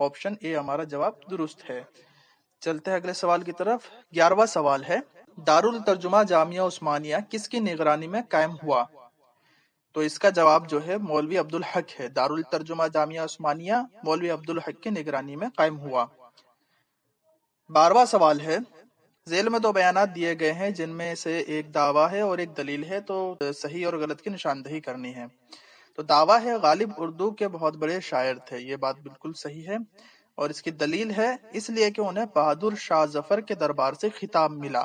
Option اے ہمارا جواب درست ہے۔ چلتے ہیں اگلے سوال کی طرف۔ 11واں سوال ہے، دارالترجمہ جامعہ عثمانیہ کس کی نگرانی میں قائم ہوا؟ تو اس کا جواب جو ہے مولوی عبدالحق ہے۔ دارالترجمہ جامعہ عثمانیہ مولوی عبدالحق کی نگرانی میں قائم ہوا۔ 12واں سوال ہے، ذیل میں دو بیانات دیے گئے ہیں جن میں سے ایک دعویٰ ہے اور ایک دلیل ہے، تو صحیح اور غلط کی نشاندہی کرنی ہے۔ تو دعویٰ ہے غالب اردو کے بہت بڑے شاعر تھے، یہ بات بالکل صحیح ہے، اور اس کی دلیل ہے اس لیے کہ انہیں بہادر شاہ ظفر کے دربار سے خطاب ملا۔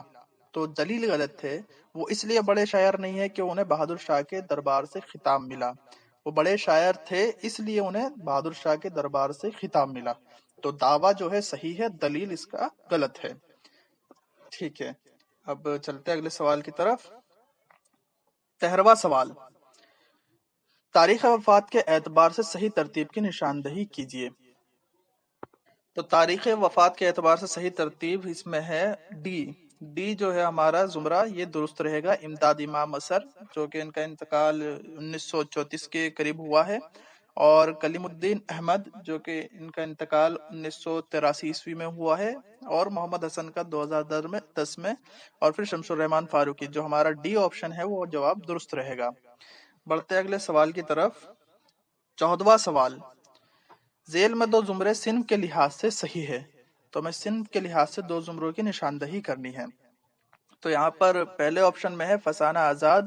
تو دلیل غلط ہے، وہ اس لیے بڑے شاعر نہیں ہے کہ انہیں بہادر شاہ کے دربار سے خطاب ملا، وہ بڑے شاعر تھے اس لیے انہیں بہادر شاہ کے دربار سے خطاب ملا۔ تو دعویٰ جو ہے صحیح ہے، دلیل اس کا غلط ہے۔ ٹھیک ہے، اب چلتے ہیں اگلے سوال کی طرف۔ 13واں سوال، تاریخ وفات کے اعتبار سے صحیح ترتیب کی نشاندہی کیجیے۔ تو تاریخ وفات کے اعتبار سے صحیح ترتیب اس میں ہے ڈی جو ہے ہمارا زمرہ، یہ درست رہے گا۔ امداد امام اثر، جو کہ ان کا انتقال 1934 کے قریب ہوا ہے، اور کلیم الدین احمد، جو کہ ان کا انتقال 1983 عیسوی میں ہوا ہے، اور محمد حسن کا 2010 میں، اور پھر شمس الرحمان فاروقی، جو ہمارا ڈی آپشن ہے وہ جواب درست رہے گا۔ بڑھتے اگلے سوال کی طرف۔ 14واں سوال، ذیل میں دو زمرے صنف کے لحاظ سے صحیح ہے، تو میں صنف کے لحاظ سے دو زمروں کی نشاندہی کرنی ہے۔ تو یہاں پر پہلے آپشن میں ہے فسانہ آزاد،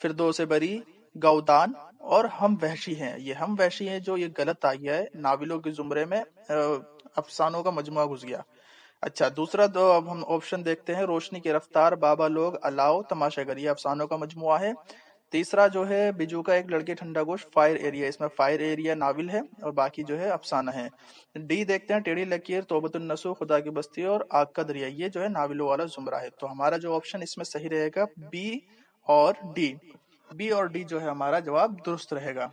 فردوس بری، گودان اور ہم وحشی ہیں۔ یہ ہم وحشی ہیں جو یہ غلط آ گیا ہے، ناولوں کے زمرے میں افسانوں کا مجموعہ گھس گیا۔ اچھا، دوسرا دو اب ہم آپشن دیکھتے ہیں، روشنی کی رفتار، بابا لوگ، الاؤ، تماشا گر، یہ افسانوں کا مجموعہ ہے۔ تیسرا جو ہے بجو کا ایک لڑکے ٹھنڈا گوشت، فائر ایریا، اس میں فائر ایریا ناول ہے اور باقی جو ہے افسانہ ہے۔ ڈی دیکھتے ہیں، ٹیڑھی لکیر، توبۃ النصوح، خدا کی بستی اور آگ کا دریا، یہ جو ہے ناولوں والا زمرہ ہے۔ تو ہمارا جو آپشن اس میں صحیح رہے گا بی اور ڈی، بی اور ڈی جو ہے ہمارا جواب درست رہے گا۔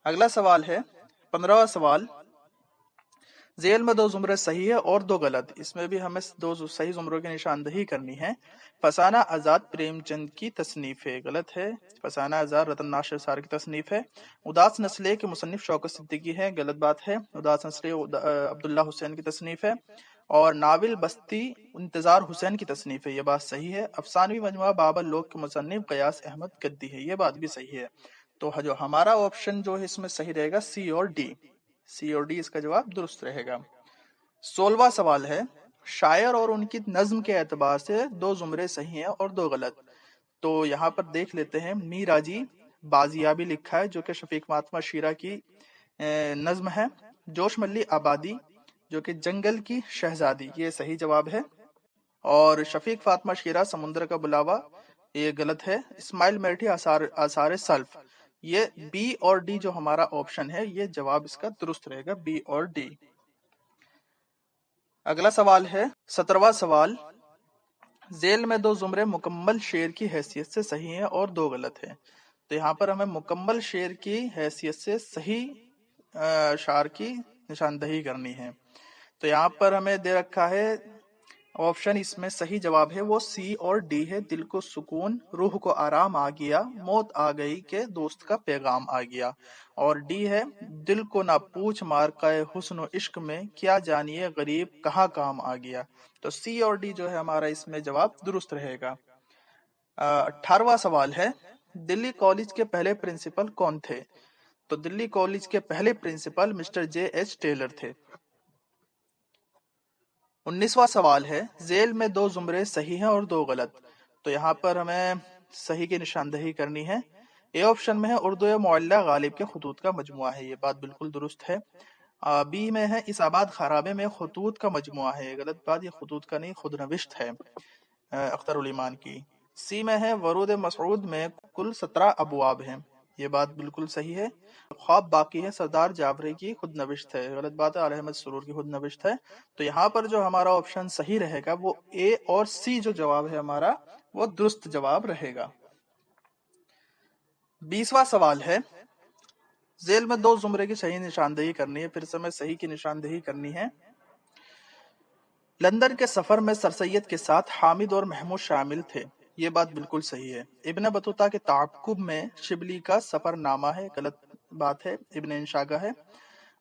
اگلا سوال ہے 15واں سوال، ذیل میں دو زمرے صحیح ہے اور دو غلط، اس میں بھی ہمیں دو صحیح زمروں کی نشاندہی کرنی ہے۔ فسانہ آزاد پریم چند کی تصنیف ہے، غلط ہے۔ فسانہ آزاد رتن ناشر سار کی تصنیف ہے۔ اداس نسلے کے مصنف شوکت صدیقی ہے، غلط بات ہے۔ اداس نسلے عبداللہ حسین کی تصنیف ہے، اور ناول بستی انتظار حسین کی تصنیف ہے، یہ بات صحیح ہے۔ افسانوی مجموعہ بابا لوگ کے مصنف قیاس احمد گدی ہے، یہ بات بھی صحیح ہے۔ تو جو ہمارا آپشن جو ہے اس میں صحیح رہے گا سی اور ڈی، سی اور ڈی اس کا جواب درست رہے گا۔ 16واں سوال ہے، شاعر اور ان کی نظم کے اعتبار سے دو زمرے صحیح ہیں اور دو غلط، تو یہاں پر دیکھ لیتے ہیں۔ میراجی بازیابی لکھا ہے، جو کہ شفیق فاطمہ شیرہ کی نظم ہے۔ جوش ملی آبادی، جو کہ جنگل کی شہزادی، یہ صحیح جواب ہے۔ اور شفیق فاطمہ شیرہ سمندر کا بلاوا، یہ غلط ہے۔ اسماعیل میٹھی آثار سلف، یہ بی اور ڈی جو ہمارا آپشن ہے، یہ جواب اس کا درست رہے گا، بی اور ڈی۔ اگلا سوال ہے 17واں سوال، ذیل میں دو زمرے مکمل شعر کی حیثیت سے صحیح ہیں اور دو غلط ہیں، تو یہاں پر ہمیں مکمل شعر کی حیثیت سے صحیح اشعار کی نشاندہی کرنی ہے۔ تو یہاں پر ہمیں دے رکھا ہے آپشن، اس میں صحیح جواب ہے وہ سی اور ڈی ہے۔ دل کو سکون، روح کو آرام آ گیا، موت آ گئی کہ دوست کا پیغام آ گیا، اور ڈی ہے دل کو نہ پوچھ مارکہ حسن و عشق میں، کیا جانیے غریب کہاں کام آ گیا۔ تو سی اور ڈی جو ہے ہمارا اس میں جواب درست رہے گا۔ 18واں سوال ہے، دلی کالج کے پہلے پرنسپل کون تھے؟ تو دلی کالج کے پہلے principal mister J H Taylor تھے۔ 19واں سوال ہے، ذیل میں دو زمرے صحیح ہیں اور دو غلط، تو یہاں پر ہمیں صحیح کی نشاندہی کرنی ہے۔ اے آپشن میں ہے اردو معلیٰ غالب کے خطوط کا مجموعہ ہے، یہ بات بالکل درست ہے۔ بی میں ہے اس آباد خرابے میں خطوط کا مجموعہ ہے، غلط بات، یہ خطوط کا نہیں خود نوشت ہے اختر الایمان کی۔ سی میں ہے ورود مسعود میں کل 17 ابواب ہیں، یہ بات بالکل صحیح ہے۔ خواب باقی ہے سردار جعفری کی خود نوشت ہے، غلط بات ہے، علی احمد سرور کی خود نوشت ہے۔ تو یہاں پر جو ہمارا آپشن صحیح رہے گا وہ اے اور سی جو جواب ہے ہمارا وہ درست جواب رہے گا۔ 20واں سوال ہے، ذیل میں دو زمرے کی صحیح نشاندہی کرنی ہے، پھر سے میں صحیح کی نشاندہی کرنی ہے۔ لندن کے سفر میں سر سید کے ساتھ حامد اور محمود شامل تھے، یہ بات بالکل صحیح ہے۔ ابن بطوطہ کے تعاقب میں شبلی کا سفر نامہ ہے، غلط بات ہے، ابن انشا کا ہے۔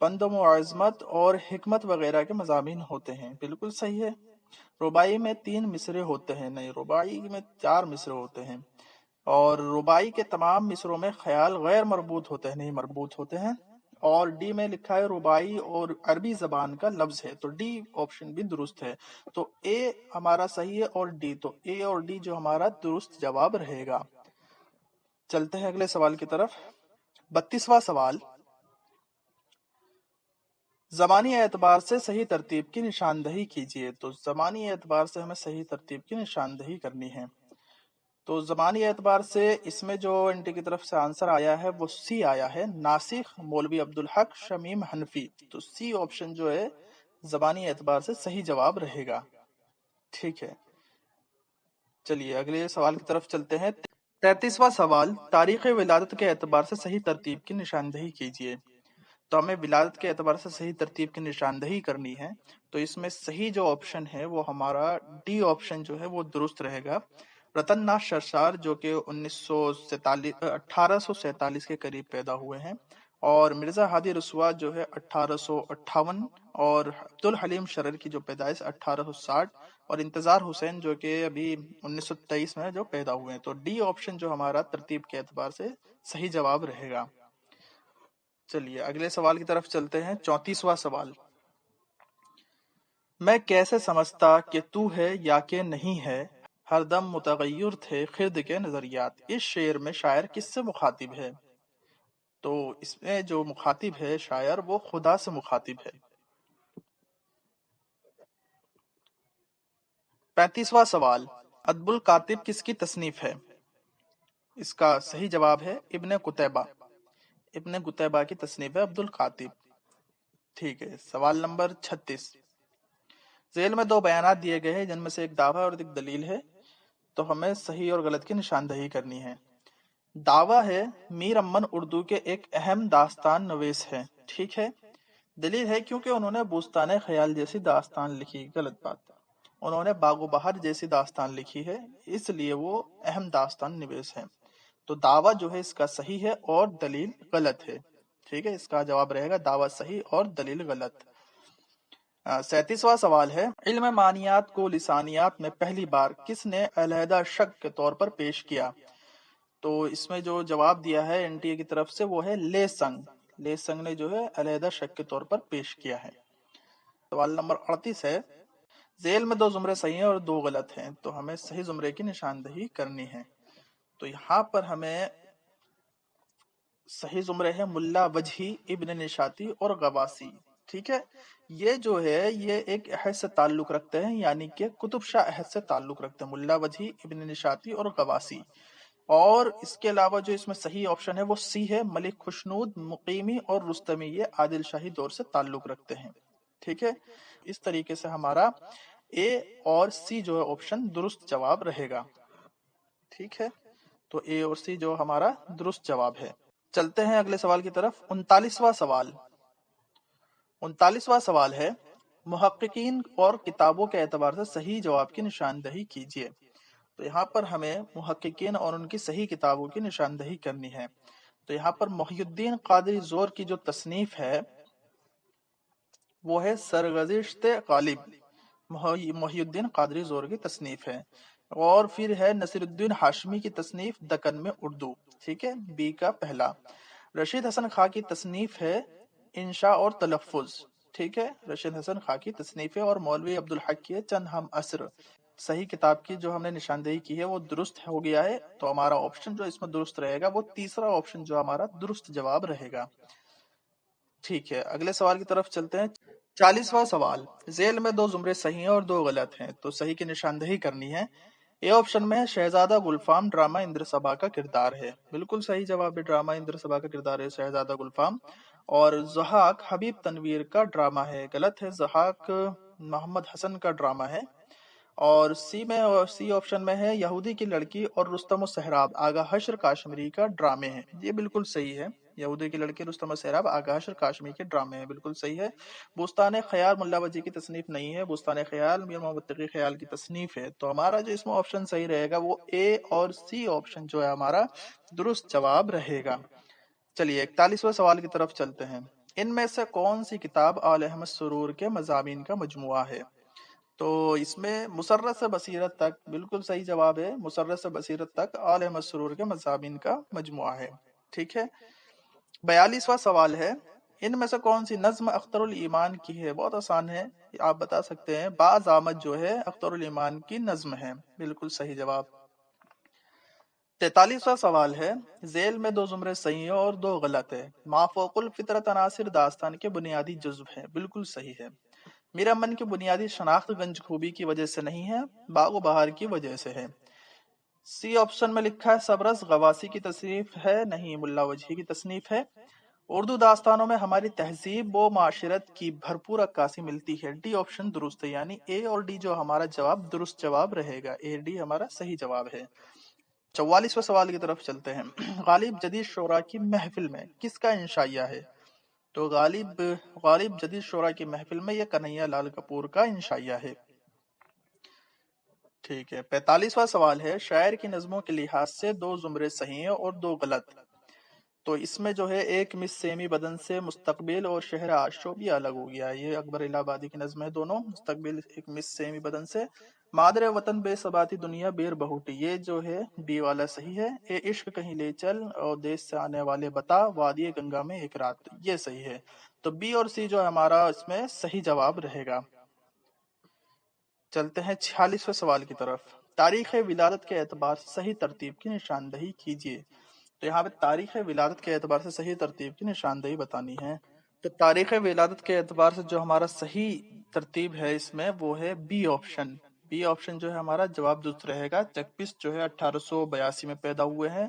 پند و معظمت اور حکمت وغیرہ کے مضامین ہوتے ہیں، بالکل صحیح ہے۔ رباعی میں 3 مصرے ہوتے ہیں، نہیں رباعی میں 4 مصرے ہوتے ہیں، اور رباعی کے تمام مصروں میں خیال غیر مربوط ہوتے ہیں، نہیں مربوط ہوتے ہیں۔ اور ڈی میں لکھا ہے رباعی اور عربی زبان کا لفظ ہے، تو ڈی آپشن بھی درست ہے۔ تو اے ہمارا صحیح ہے اور ڈی، تو اے اور ڈی جو ہمارا درست جواب رہے گا۔ چلتے ہیں اگلے سوال کی طرف۔ 32واں سوال، زمانی اعتبار سے صحیح ترتیب کی نشاندہی کیجیے۔ تو زمانی اعتبار سے ہمیں صحیح ترتیب کی نشاندہی کرنی ہے۔ تو زمانی اعتبار سے اس میں جو انٹی کی طرف سے آنسر آیا ہے وہ سی آیا ہے، ناسخ مولوی عبدالحق شمیم حنفی۔ تو سی آپشن جو ہے زبانی اعتبار سے صحیح جواب رہے گا۔ ٹھیک ہے، چلیے اگلے سوال کی طرف چلتے ہیں۔ 33واں سوال، تاریخ ولادت کے اعتبار سے صحیح ترتیب کی نشاندہی کیجیے۔ تو ہمیں ولادت کے اعتبار سے صحیح ترتیب کی نشاندہی کرنی ہے، تو اس میں صحیح جو آپشن ہے وہ ہمارا ڈی آپشن جو ہے وہ درست رہے گا۔ رتن ناتھ شرشار جو کہ 1847 کے قریب پیدا ہوئے ہیں، اور مرزا ہادی رسوا جو ہے 1858، اور عبدالحلیم شرر کی جو پیدائش 1860، اور انتظار حسین جو کہ ابھی 1923 میں جو پیدا ہوئے ہیں۔ تو ڈی آپشن جو ہمارا ترتیب کے اعتبار سے صحیح جواب رہے گا۔ چلیے اگلے سوال کی طرف چلتے ہیں۔ 34واں سوال، میں کیسے سمجھتا کہ تو ہے یا کہ نہیں ہے، ہر دم متغیر تھے خرد کے نظریات۔ اس شعر میں شاعر کس سے مخاطب ہے؟ تو اس میں جو مخاطب ہے شاعر وہ خدا سے مخاطب ہے۔ 35واں سوال، ادب الکاتب کس کی تصنیف ہے؟ اس کا صحیح جواب ہے ابن قتیبہ۔ ابن قتیبہ کی تصنیف ہے عبد الکاتب۔ ٹھیک ہے، سوال نمبر 36، ذیل میں 2 بیانات دیے گئے ہیں جن میں سے ایک دعویٰ اور ایک دلیل ہے، تو ہمیں صحیح اور غلط کی نشاندہی کرنی ہے۔ دعویٰ ہے میر امن اردو کے ایک اہم داستان نویس ہے، ٹھیک ہے۔ دلیل ہے کیونکہ انہوں نے بوستان خیال جیسی داستان لکھی، غلط بات۔ انہوں نے باغ و بہار جیسی داستان لکھی ہے، اس لیے وہ اہم داستان نویس ہے۔ تو دعویٰ جو ہے اس کا صحیح ہے اور دلیل غلط ہے، ٹھیک ہے۔ اس کا جواب رہے گا دعویٰ صحیح اور دلیل غلط۔ 37واں سوال ہے، علم معنیات کو لسانیات میں پہلی بار کس نے علیحدہ شق کے طور پر پیش کیا؟ تو اس میں جو جواب دیا ہے این ٹی اے کی طرف سے وہ ہے لے سنگ۔ لے سنگ نے جو ہے علیحدہ شق کے طور پر پیش کیا ہے۔ سوال نمبر 38 ہے، ذیل میں 2 زمرے صحیح ہیں اور 2 غلط ہیں، تو ہمیں صحیح زمرے کی نشاندہی کرنی ہے۔ تو یہاں پر ہمیں صحیح زمرے ہیں ملا وجہی، ابن نشاتی اور غواسی، ٹھیک ہے۔ یہ جو ہے یہ ایک عہد سے تعلق رکھتے ہیں، یعنی کہ قطب شاہ عہد سے تعلق رکھتے ہیں، ملا وجہی، ابن نشاتی اور غواسی۔ اور اس کے علاوہ جو اس میں صحیح آپشن ہے وہ سی ہے، ملک خوشنود، مقیمی اور رستمی، یہ عادل شاہی دور سے تعلق رکھتے ہیں، ٹھیک ہے۔ اس طریقے سے ہمارا اے اور سی جو ہے آپشن درست جواب رہے گا، ٹھیک ہے۔ تو اے اور سی جو ہمارا درست جواب ہے۔ چلتے ہیں اگلے سوال کی طرف۔ 39واں سوال، 39واں سوال ہے، محققین اور کتابوں کے اعتبار سے صحیح جواب کی نشاندہی کیجیے۔ تو یہاں پر ہمیں محققین اور ان کی صحیح کتابوں کی نشاندہی کرنی ہے۔ تو یہاں پر محی الدین قادری زور کی جو تصنیف ہے وہ ہے سرگزشت غالب، محی الدین قادری زور کی تصنیف ہے۔ اور پھر ہے نصیر الدین ہاشمی کی تصنیف دکن میں اردو، ٹھیک ہے، بی کا پہلا۔ رشید حسن خاں کی تصنیف ہے انشاء اور تلفظ، ٹھیک ہے، رشید حسن خاں کی تصنیف ہے۔ اور مولوی عبدالحق کی ہے چند ہم عصر۔ صحیح کتاب کی جو ہم نے نشاندہی کی ہے وہ درست ہو گیا ہے، تو ہمارا آپشن جو اس میں درست رہے گا وہ تیسرا آپشن جو ہمارا درست جواب رہے گا، ٹھیک ہے۔ اگلے سوال کی طرف چلتے ہیں۔ 40واں سوال، ذیل میں 2 زمرے صحیح ہیں اور 2 غلط ہیں، تو صحیح کی نشاندہی کرنی ہے۔ اے آپشن میں شہزادہ گلفام ڈرامہ اندر صبا کا کردار ہے، بالکل صحیح جواب ہے، ڈرامہ اندر صبا کا کردار ہے شہزادہ گلفام۔ اور ضحاک حبیب تنویر کا ڈرامہ ہے، غلط ہے، ضحاک محمد حسن کا ڈرامہ ہے۔ اور سی میں، سی آپشن میں ہے یہودی کی لڑکی اور رستم و سہراب آغا حشر کاشمیری کا ڈرامے ہیں، یہ بالکل صحیح ہے، یہودی کی لڑکی رستم و سہراب آغا حشر کاشمیری کے ڈرامے ہیں، بالکل صحیح ہے۔ بوستان خیال ملا وجی کی تصنیف نہیں ہے، بوستان خیال میر محمد تقی خیال کی تصنیف ہے، تو ہمارا جو اس میں آپشن صحیح رہے گا وہ اے اور سی آپشن جو ہے ہمارا درست جواب رہے گا۔ چلیے 41واں سوال کی طرف چلتے ہیں۔ ان میں سے کون سی کتاب آل احمد سرور کے مضامین کا مجموعہ ہے؟ تو اس میں مسرت سے بصیرت تک بالکل صحیح جواب ہے، مسرت سے بصیرت تک آل احمد سرور کے مضامین کا مجموعہ ہے، ٹھیک ہے۔ 42واں سوال ہے، ان میں سے کون سی نظم اختر الایمان کی ہے؟ بہت آسان ہے، آپ بتا سکتے ہیں، باز آمد جو ہے اختر الایمان کی نظم ہے، بالکل صحیح جواب۔ 43واں سوال ہے، ذیل میں 2 زمرے صحیح ہیں اور 2 غلط ہے، ما فوق الفطرت عناصر داستان کے بنیادی جزو ہیں، بالکل صحیح ہے۔ میرا من کی بنیادی شناخت گنج خوبی کی وجہ سے نہیں ہے، باغ و بہار کی وجہ سے ہے۔ سی آپشن میں لکھا ہے سبرس غواسی کی تصنیف ہے، نہیں، ملا وجہی کی تصنیف ہے۔ اردو داستانوں میں ہماری تہذیب و معاشرت کی بھرپور عکاسی ملتی ہے، ڈی آپشن درست ہے، یعنی اے اور ڈی جو ہمارا جواب درست جواب رہے گا، اے ڈی ہمارا صحیح جواب ہے۔ 44واں سوال کی طرف چلتے ہیں، غالب جدید شعراء کی محفل میں کس کا انشائیہ ہے؟ تو غالب جدید شعراء کی محفل میں یہ کنہیا لال کپور کا انشائیہ ہے، ٹھیک ہے۔ 45واں سوال ہے، شاعر کی نظموں کے لحاظ سے 2 زمرے صحیح ہیں اور 2 غلط، تو اس میں جو ہے ایک مس سیمی بدن سے مستقبل اور شہر آشوب یہ الگ ہو گیا، یہ اکبر الہ آبادی کی نظم ہے دونوں، مستقبل ایک مس سیمی بدن سے، مادر وطن بے ثباتی دنیا بیر بہوٹی یہ جو ہے بی والا صحیح ہے، اے عشق کہیں لے چل اور دیش سے آنے والے بتا وادی گنگا میں ایک رات یہ صحیح ہے، تو بی اور سی جو ہمارا اس میں صحیح جواب رہے گا۔ چلتے ہیں 46ویں سوال کی طرف، تاریخ ولادت کے اعتبار سے صحیح ترتیب کی نشاندہی کیجیے، تو یہاں پہ تاریخ ولادت کے اعتبار سے صحیح ترتیب کی نشاندہی بتانی ہے، تو تاریخ ولادت کے اعتبار سے جو ہمارا صحیح ترتیب ہے اس میں وہ ہے بی آپشن، بی آپشن جو ہے ہمارا جواب درست رہے گا۔ چکپس جو ہے 1882 میں پیدا ہوئے ہیں،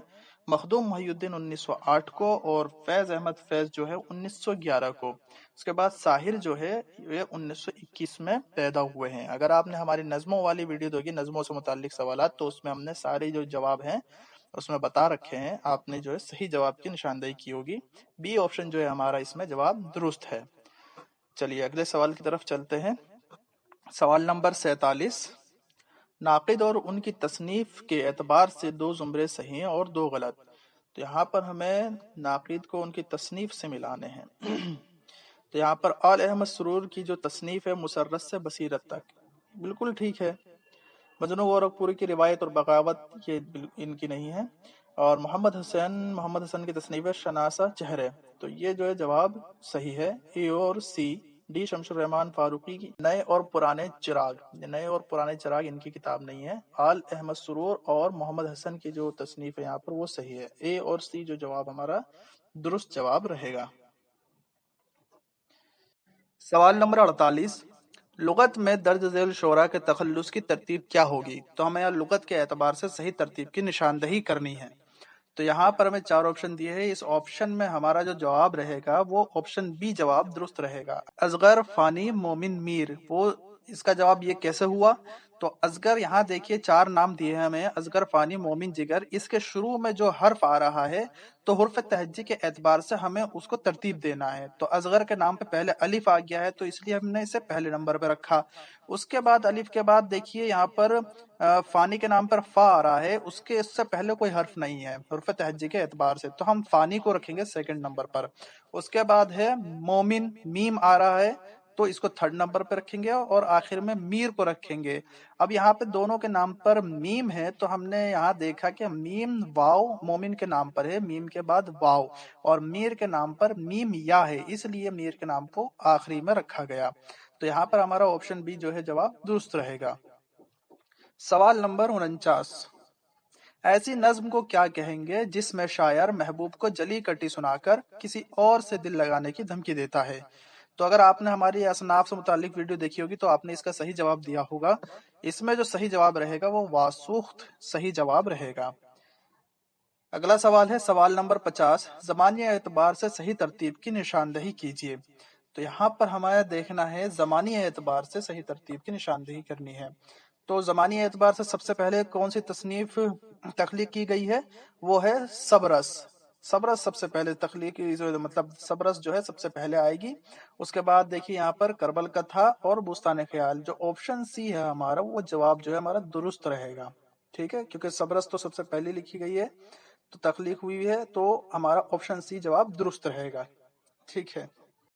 مخدوم محی الدین 1908 کو، اور فیض احمد فیض جو ہے 1911 کو، اس کے بعد ساحر جو ہے یہ 1921 میں پیدا ہوئے ہیں۔ اگر آپ نے ہماری نظموں والی ویڈیو دیکھی، نظموں سے متعلق سوالات، تو اس میں ہم نے سارے جو جواب ہیں اس میں بتا رکھے ہیں، آپ نے جو ہے صحیح جواب کی نشاندہی کی ہوگی، بی آپشن جو ہے ہمارا اس میں جواب درست ہے۔ چلیے اگلے سوال کی طرف چلتے ہیں، سوال نمبر 47، ناقد اور ان کی تصنیف کے اعتبار سے 2 زمرے صحیح ہیں اور 2 غلط، تو یہاں پر ہمیں ناقد کو ان کی تصنیف سے ملانے ہیں، تو یہاں پر آل احمد سرور کی جو تصنیف ہے مسرت سے بصیرت تک، بالکل ٹھیک ہے۔ مجنو گورکھپوری کی روایت اور بغاوت یہ ان کی نہیں ہے، اور محمد حسن کی تصنیف ہے شناسہ چہرے، تو یہ جو ہے جواب صحیح ہے، اے اور سی۔ ڈی شمس الرحمان فاروقی کی نئے اور پرانے چراغ، نئے اور پرانے چراغ ان کی کتاب نہیں ہے، آل احمد سرور اور محمد حسن کی جو تصنیف ہے یہاں پر وہ صحیح ہے، اے اور سی جو جواب ہمارا درست جواب رہے گا۔ سوال نمبر 48، لغت میں درج ذیل شعراء کے تخلص کی ترتیب کیا ہوگی؟ تو ہمیں لغت کے اعتبار سے صحیح ترتیب کی نشاندہی کرنی ہے، تو یہاں پر ہمیں 4 آپشن دیے ہیں، اس آپشن میں ہمارا جو جواب رہے گا وہ آپشن بی جواب درست رہے گا، اصغر، فانی، مومن، میر، وہ اس کا جواب یہ کیسے ہوا؟ تو اصغر، یہاں دیکھیے 4 نام دیے ہیں ہمیں، اصغر، فانی، مومن، جگر، اس کے شروع میں جو حرف آ رہا ہے تو حرف تہجی کے اعتبار سے ہمیں اس کو ترتیب دینا ہے، تو اصغر کے نام پہ پہلے الف آ گیا ہے تو اس لیے ہم نے اسے پہلے نمبر پہ رکھا، اس کے بعد الف کے بعد دیکھیے یہاں پر فانی کے نام پر فا آ رہا ہے، اس سے پہلے کوئی حرف نہیں ہے حرف تہجی کے اعتبار سے، تو ہم فانی کو رکھیں گے سیکنڈ نمبر پر، اس کے بعد ہے مومن، میم آ رہا ہے تو اس کو 3rd نمبر پہ رکھیں گے، اور آخر میں میر کو رکھیں گے۔ اب یہاں پہ دونوں کے نام پر میم ہے تو ہم نے یہاں دیکھا کہ میم واو مومن کے نام پر ہے، میم کے بعد واو، اور میر کے نام پر میم یا ہے، اس لیے میر کے نام کو آخری میں رکھا گیا، تو یہاں پر ہمارا آپشن بی جو ہے جواب درست رہے گا۔ سوال نمبر 49، ایسی نظم کو کیا کہیں گے جس میں شاعر محبوب کو جلی کٹی سنا کر کسی اور سے دل لگانے کی دھمکی دیتا ہے؟ تو اگر آپ نے ہماری اصناف سے متعلق ویڈیو دیکھی ہوگی تو آپ نے اس کا صحیح جواب دیا ہوگا، اس میں جو صحیح جواب رہے گا وہ واسوخت صحیح جواب رہے گا۔ اگلا سوال ہے سوال نمبر 50، زمانی اعتبار سے صحیح ترتیب کی نشاندہی کیجیے، تو یہاں پر ہمیں دیکھنا ہے زمانی اعتبار سے صحیح ترتیب کی نشاندہی کرنی ہے، تو زمانی اعتبار سے سب سے پہلے کون سی تصنیف تخلیق کی گئی ہے؟ وہ ہے سبرس، سبرس سب سے پہلے تخلیق، مطلب سبرس جو ہے سب سے پہلے آئے گی، اس کے بعد دیکھیے یہاں پر کربل کتھا اور بوستان خیال، جو آپشن سی ہے ہمارا وہ جواب جو ہے ہمارا درست رہے گا، ٹھیک ہے، کیونکہ سبرس تو سب سے پہلے لکھی گئی ہے تو تخلیق ہوئی ہے، تو ہمارا آپشن سی جواب درست رہے گا، ٹھیک ہے۔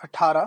18।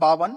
52,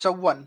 54,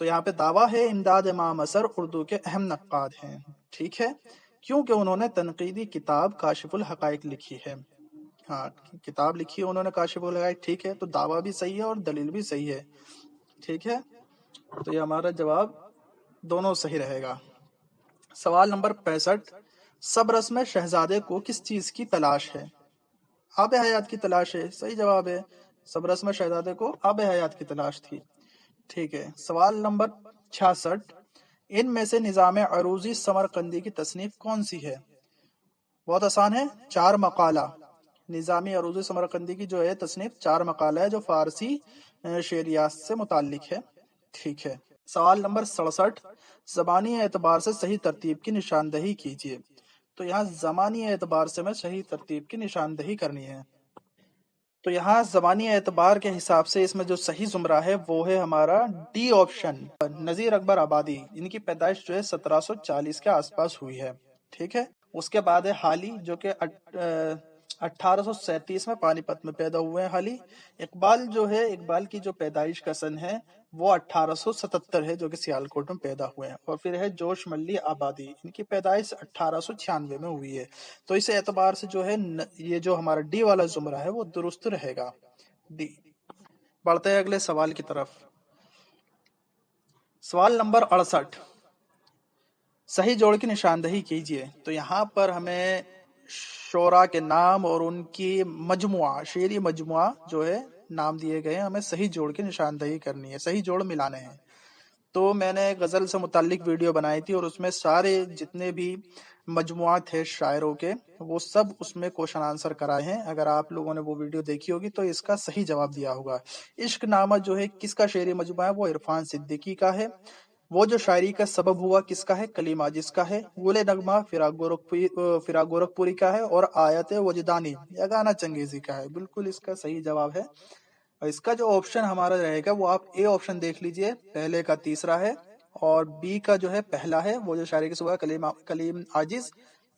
تو یہاں پہ دعویٰ ہے امداد امام اثر اردو کے اہم نقاد ہیں، ٹھیک ہے، کیونکہ انہوں نے تنقیدی کتاب کاشف الحقائق لکھی ہے۔ ہاں، کتاب لکھی ہے انہوں نے کاشف الحقائق، ٹھیک ہے، تو دعویٰ بھی صحیح ہے اور دلیل بھی صحیح ہے، ٹھیک ہے، تو یہ ہمارا جواب دونوں صحیح رہے گا۔ سوال نمبر 65، سب میں شہزادے کو کس چیز کی تلاش ہے؟ آب حیات کی تلاش ہے، صحیح جواب ہے، سب میں شہزادے کو آب حیات کی تلاش تھی، ٹھیک ہے۔ سوال نمبر 66، ان میں سے نظام عروضی سمرقندی کی تصنیف کون سی ہے؟ بہت آسان ہے، چار مقالہ، نظامی عروضی سمرقندی کی جو ہے تصنیف چار مقالہ ہے جو فارسی شعریات سے متعلق ہے، ٹھیک ہے۔ سوال نمبر 67، زبانی اعتبار سے صحیح ترتیب کی نشاندہی کیجیے، تو یہاں زمانی اعتبار سے میں صحیح ترتیب کی نشاندہی کرنی ہے، تو یہاں زبانی اعتبار کے حساب سے اس میں جو صحیح زمرہ ہے وہ ہے ہمارا ڈی آپشن، نذیر اکبر آبادی، ان کی پیدائش جو ہے 1740 کے آس پاس ہوئی ہے، ٹھیک ہے۔ اس کے بعد ہے حالی جو کہ 1837 میں پانی پت میں پیدا ہوئے ہیں حالی۔ اقبال جو ہے، اقبال کی جو پیدائش کا سن ہے وہ 1877 ہے، جو کہ سیالکوٹ میں پیدا ہوئے ہیں۔ اور پھر ہے جوش ملی آبادی، ان کی پیدائش 1896 میں ہوئی ہے، تو اس اعتبار سے جو ہے یہ جو ہمارا ڈی والا زمرہ ہے وہ درست رہے گا، ڈی۔ بڑھتے ہیں اگلے سوال کی طرف۔ سوال نمبر 68، صحیح جوڑ کی نشاندہی کیجیے، تو یہاں پر ہمیں شعراء کے نام اور ان کی مجموعہ، شعری مجموعہ جو ہے نام دیے گئے ہیں، ہمیں صحیح جوڑ کی نشاندہی کرنی ہے، صحیح جوڑ ملانے ہیں۔ تو میں نے غزل سے متعلق ویڈیو بنائی تھی اور اس میں سارے جتنے بھی مجموعات تھے شاعروں کے وہ سب اس میں کوشچن آنسر کرائے ہیں، اگر آپ لوگوں نے وہ ویڈیو دیکھی ہوگی تو اس کا صحیح جواب دیا ہوگا۔ عشق نامہ جو ہے کس کا شعری مجموعہ ہے؟ وہ عرفان صدیقی کا ہے۔ وہ جو شاعری کا سبب ہوا کس کا ہے؟ کلیم عاجز کا ہے۔ گل نغمہ فراق گورکھپوری کا ہے، اور آیت وجدانی یگانہ چنگیزی کا ہے۔ بالکل اس کا صحیح جواب ہے، اور اس کا جو آپشن ہمارا رہے گا وہ آپ اے آپشن دیکھ لیجئے، پہلے کا تیسرا ہے، اور بی کا جو ہے پہلا ہے، وہ جو شاعری کا سبب کلیم عاجز،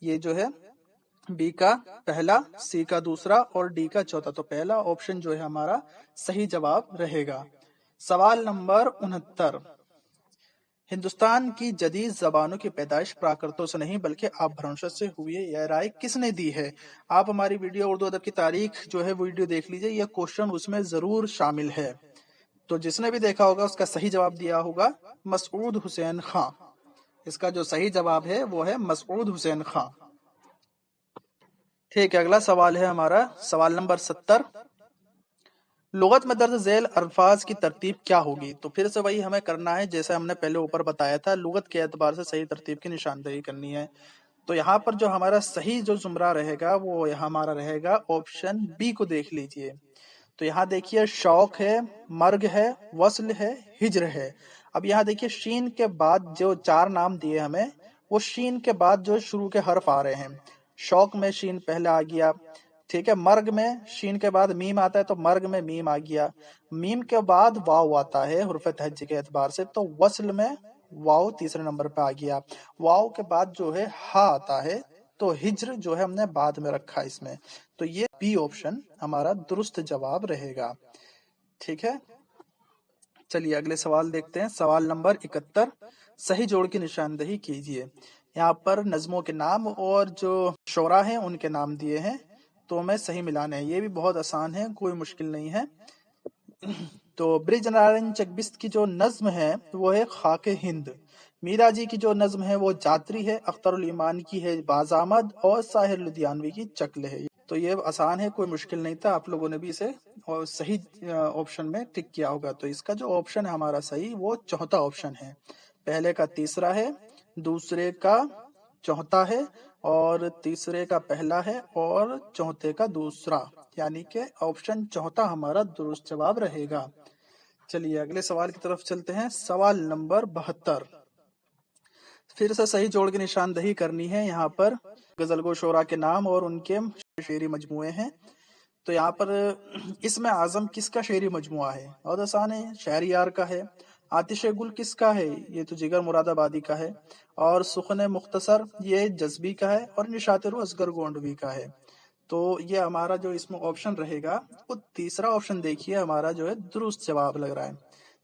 یہ جو ہے بی کا پہلا، سی کا دوسرا اور ڈی کا چوتھا، تو پہلا آپشن جو ہے ہمارا صحیح جواب رہے گا۔ سوال نمبر 69، ہندوستان کی جدید زبانوں کی پیدائش پراکرتوں سے نہیں بلکہ آبھرنشوں سے ہوئی ہے، یہ رائے کس نے دی ہے؟ آپ ہماری ویڈیو اردو ادب کی تاریخ جو ہے ویڈیو دیکھ لیجئے، یہ کوشچن اس میں ضرور شامل ہے، تو جس نے بھی دیکھا ہوگا اس کا صحیح جواب دیا ہوگا مسعود حسین خان۔ اس کا جو صحیح جواب ہے وہ ہے مسعود حسین خان، ٹھیک ہے۔ اگلا سوال ہے ہمارا سوال نمبر 70، لغت میں درج ذیل الفاظ کی ترتیب کیا ہوگی؟ تو پھر سے وہی ہمیں کرنا ہے جیسے ہم نے پہلے اوپر بتایا تھا، لغت کے اعتبار سے صحیح ترتیب کی نشاندہی کرنی ہے، تو یہاں پر جو ہمارا صحیح جو زمرہ رہے گا وہ ہمارا رہے گا آپشن بی کو دیکھ لیجئے، تو یہاں دیکھیے شوق ہے، مرگ ہے، وصل ہے، ہجر ہے۔ اب یہاں دیکھیے شین کے بعد جو چار نام دیے ہمیں، وہ شین کے بعد جو شروع کے حرف آ رہے ہیں، شوق میں شین پہلے آ گیا، ٹھیک ہے، مرگ میں شین کے بعد میم آتا ہے تو مرگ میں میم آ گیا، میم کے بعد واو آتا ہے حرف تہجی کے اعتبار سے، تو وصل میں واو تیسرے نمبر پہ آ گیا، واو کے بعد جو ہے ہا آتا ہے، تو ہجر جو ہے ہم نے بعد میں رکھا اس میں، تو یہ بی آپشن ہمارا درست جواب رہے گا، ٹھیک ہے۔ چلیے اگلے سوال دیکھتے ہیں، سوال نمبر 71، صحیح جوڑ کی نشاندہی کیجیے۔ یہاں پر نظموں کے نام اور جو شعراء ہیں ان کے نام دیے ہیں، تو ہمیں صحیح ملانے ہیں، یہ بھی بہت آسان ہے، کوئی مشکل نہیں ہے۔ تو برج نارائن چکبست کی جو نظم ہے وہ ہے خاک ہند، میرا جی کی جو نظم ہے وہ جاتری ہے، اختر الایمان کی ہے باز آمد، اور ساحر لدھیانوی کی چکل ہے، تو یہ آسان ہے، کوئی مشکل نہیں تھا، آپ لوگوں نے بھی اسے صحیح آپشن میں ٹک کیا ہوگا، تو اس کا جو آپشن ہے ہمارا صحیح وہ چوتھا آپشن ہے، پہلے کا تیسرا ہے، دوسرے کا چوتھا ہے، اور تیسرے کا پہلا ہے، اور چوتھے کا دوسرا، یعنی کہ آپشن چوتھا ہمارا درست جواب رہے گا۔ چلیے اگلے سوال کی طرف چلتے ہیں، سوال نمبر 72، پھر سے صحیح جوڑ کی نشاندہی کرنی ہے، یہاں پر غزل گو شعراء کے نام اور ان کے شعری مجموعے ہیں، تو یہاں پر اسم اعظم کس کا شعری مجموعہ ہے؟ بہت آسان ہے، شہریار کا ہے۔ آتش گل کس کا ہے؟ یہ تو جگر مراد آبادی کا ہے۔ اور سخن مختصر یہ جذبی کا ہے، اور نشاط رو اصغر گونڈوی کا ہے، تو یہ ہمارا جو اس میں آپشن رہے گا وہ تیسرا آپشن دیکھیے ہمارا جو ہے درست جواب لگ رہا ہے،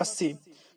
80,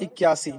81,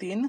3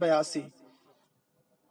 82,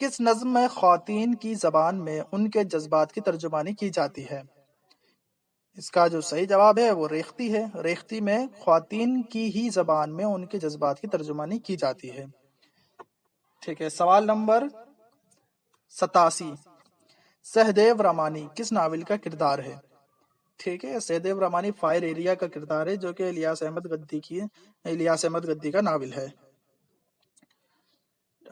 کس نظم میں خواتین کی زبان میں ان کے جذبات کی ترجمانی کی جاتی ہے؟ اس کا جو صحیح جواب ہے وہ ریختی ہے۔ ریختی میں خواتین کی ہی زبان میں ان کے جذبات کی ترجمانی کی جاتی ہے۔ ٹھیک ہے، سوال نمبر 87، سہدیو رامانی کس ناول کا کردار ہے؟ ٹھیک ہے، سہدیو رامانی فائر ایریا کا کردار ہے، جو کہ الیاس احمد گدی کا ناول ہے۔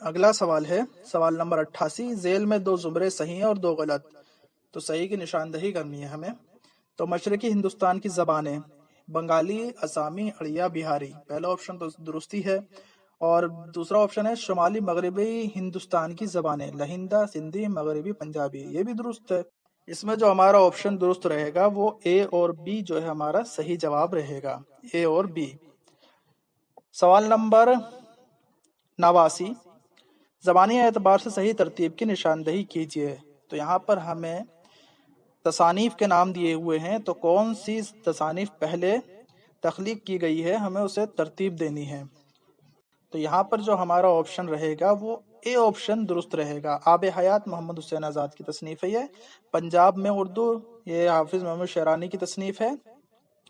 اگلا سوال ہے سوال نمبر 88، ذیل میں 2 زمرے صحیح ہیں اور 2 غلط، تو صحیح کی نشاندہی کرنی ہے ہمیں۔ تو مشرقی ہندوستان کی زبانیں بنگالی، اسامی، اڑیا، بہاری، پہلا آپشن تو درستی ہے، اور دوسرا آپشن ہے شمالی مغربی ہندوستان کی زبانیں لہندہ، سندھی، مغربی، پنجابی، یہ بھی درست ہے۔ اس میں جو ہمارا آپشن درست رہے گا وہ اے اور بی جو ہے ہمارا صحیح جواب رہے گا، اے اور بی۔ سوال نمبر 89، زبانی اعتبار سے صحیح ترتیب کی نشاندہی کیجیے۔ تو یہاں پر ہمیں تصانیف کے نام دیے ہوئے ہیں، تو کون سی تصانیف پہلے تخلیق کی گئی ہے ہمیں اسے ترتیب دینی ہے۔ تو یہاں پر جو ہمارا آپشن رہے گا وہ اے آپشن درست رہے گا۔ آب حیات محمد حسین آزاد کی تصنیف ہے یہ، پنجاب میں اردو یہ حافظ محمد شیرانی کی تصنیف ہے۔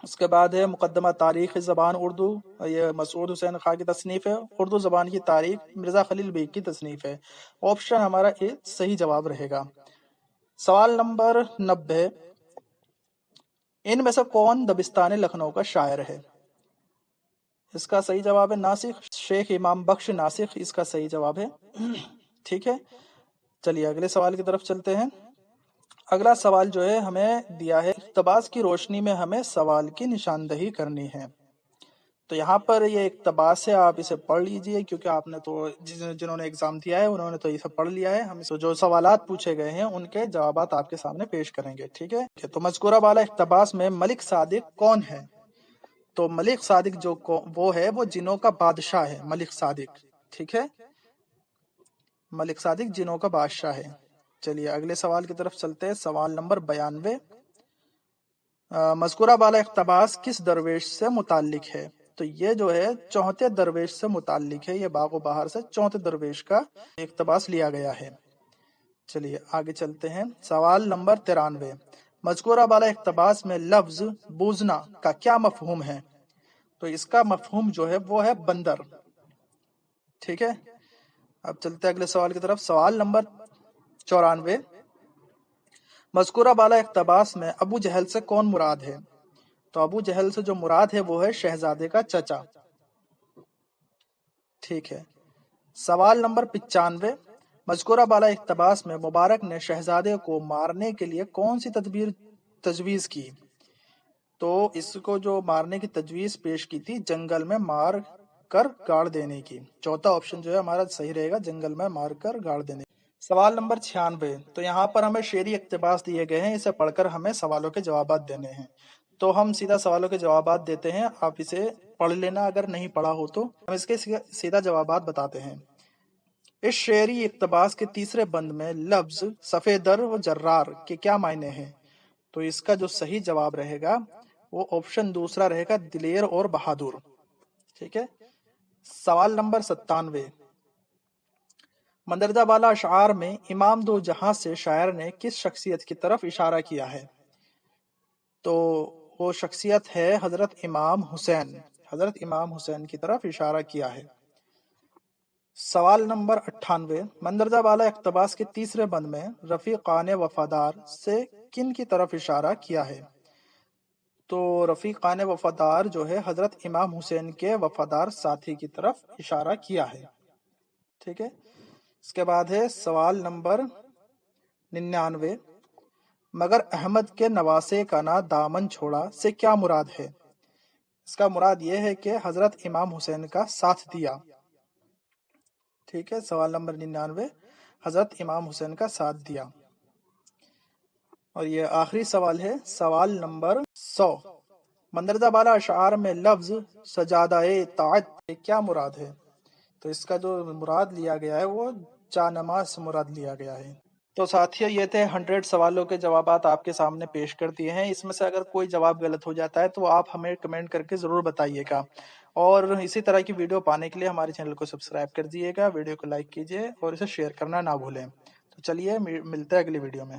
اس کے بعد ہے مقدمہ تاریخ زبان اردو، یہ مسعود حسین خان کی تصنیف ہے۔ اردو زبان کی تاریخ مرزا خلیل بیگ کی تصنیف ہے۔ آپشن ہمارا اے صحیح جواب رہے گا۔ سوال نمبر 90، ان میں سے کون دبستان لکھنؤ کا شاعر ہے؟ اس کا صحیح جواب ہے ناسخ، شیخ امام بخش ناسخ اس کا صحیح جواب ہے۔ ٹھیک ہے، چلیے اگلے سوال کی طرف چلتے ہیں۔ اگلا سوال جو ہے ہمیں دیا ہے اقتباس کی روشنی میں ہمیں سوال کی نشاندہی کرنی ہے۔ تو یہاں پر یہ اقتباس ہے، آپ اسے پڑھ لیجئے، کیونکہ آپ نے تو جنہوں نے ایگزام دیا ہے انہوں نے تو یہ سب پڑھ لیا ہے۔ ہم جو سوالات پوچھے گئے ہیں ان کے جوابات آپ کے سامنے پیش کریں گے۔ ٹھیک ہے، تو مذکورہ بالا اقتباس میں ملک صادق کون ہے؟ تو ملک صادق جو وہ ہے وہ جنوں کا بادشاہ ہے، ملک صادق۔ ٹھیک ہے، ملک صادق جنوں کا بادشاہ ہے۔ چلیے اگلے سوال کی طرف چلتے ہیں۔ سوال نمبر 92، مذکورہ بالا اقتباس کس درویش سے متعلق ہے؟ تو یہ جو ہے چوتھے درویش سے متعلق ہے، یہ باغ و بہار سے چوتھے درویش کا اقتباس لیا گیا ہے۔ چلیے آگے چلتے ہیں۔ سوال نمبر 93، مذکورہ بالا اقتباس میں لفظ بوزنا کا کیا مفہوم ہے؟ تو اس کا مفہوم جو ہے وہ ہے بندر۔ ٹھیک ہے، اب چلتے ہیں اگلے سوال کی طرف۔ سوال نمبر 94، مذکورہ بالا اقتباس میں ابو جہل سے کون مراد ہے؟ تو ابو جہل سے جو مراد ہے وہ ہے شہزادے کا چچا۔ ٹھیک ہے، سوال نمبر 95، مذکورہ بالا اقتباس میں مبارک نے شہزادے کو مارنے کے لیے کون سی تجویز کی؟ تو اس کو جو مارنے کی تجویز پیش کی تھی جنگل میں مار کر گاڑ دینے کی۔ چوتھا آپشن جو ہے ہمارا صحیح رہے گا، جنگل میں مار کر گاڑ دینے کی۔ سوال نمبر 96، تو یہاں پر ہمیں شعری اقتباس دیے گئے ہیں، اسے پڑھ کر ہمیں سوالوں کے جوابات دینے ہیں۔ تو ہم سیدھا سوالوں کے جوابات دیتے ہیں، آپ اسے پڑھ لینا، اگر نہیں پڑھا ہو تو ہم اس کے سیدھا جوابات بتاتے ہیں۔ اس شعری اقتباس کے تیسرے بند میں لفظ سفیدر و جرار کے کیا معنی ہیں؟ تو اس کا جو صحیح جواب رہے گا وہ آپشن دوسرا رہے گا، دلیر اور بہادر۔ ٹھیک ہے، سوال نمبر 97، مندرجہ بالا اشعار میں امام دو جہاں سے شاعر نے کس شخصیت کی طرف اشارہ کیا ہے؟ تو وہ شخصیت ہے حضرت امام حسین، حضرت امام حسین کی طرف اشارہ کیا ہے۔ سوال نمبر 98، مندرجہ بالا اقتباس کے تیسرے بند میں رفیقان وفادار سے کن کی طرف اشارہ کیا ہے؟ تو رفیقان وفادار جو ہے حضرت امام حسین کے وفادار ساتھی کی طرف اشارہ کیا ہے۔ ٹھیک ہے، اس کے بعد ہے سوال نمبر 99، مگر احمد کے نواسے کا نہ دامن چھوڑا سے کیا مراد ہے؟ اس کا مراد یہ ہے کہ حضرت امام حسین کا ساتھ دیا۔ ٹھیک ہے، سوال نمبر 99، حضرت امام حسین کا ساتھ دیا۔ اور یہ آخری سوال ہے، سوال نمبر 100، مندرجہ بالا اشعار میں لفظ سجادہ طاعت سے کیا مراد ہے؟ تو اس کا جو مراد لیا گیا ہے وہ جا نماز سے مراد لیا گیا ہے۔ تو ساتھیوں یہ تھے 100 سوالوں کے جوابات آپ کے سامنے پیش کر دیے ہیں. اس میں سے اگر کوئی جواب غلط ہو جاتا ہے تو آپ ہمیں کمنٹ کر کے ضرور بتائیے گا. اور اسی طرح کی ویڈیو پانے کے لیے ہمارے چینل کو سبسکرائب کر دیجیے گا، ویڈیو کو لائک کیجیے اور اسے شیئر کرنا نہ بھولیں. تو چلیے ملتے ہیں اگلی ویڈیو میں.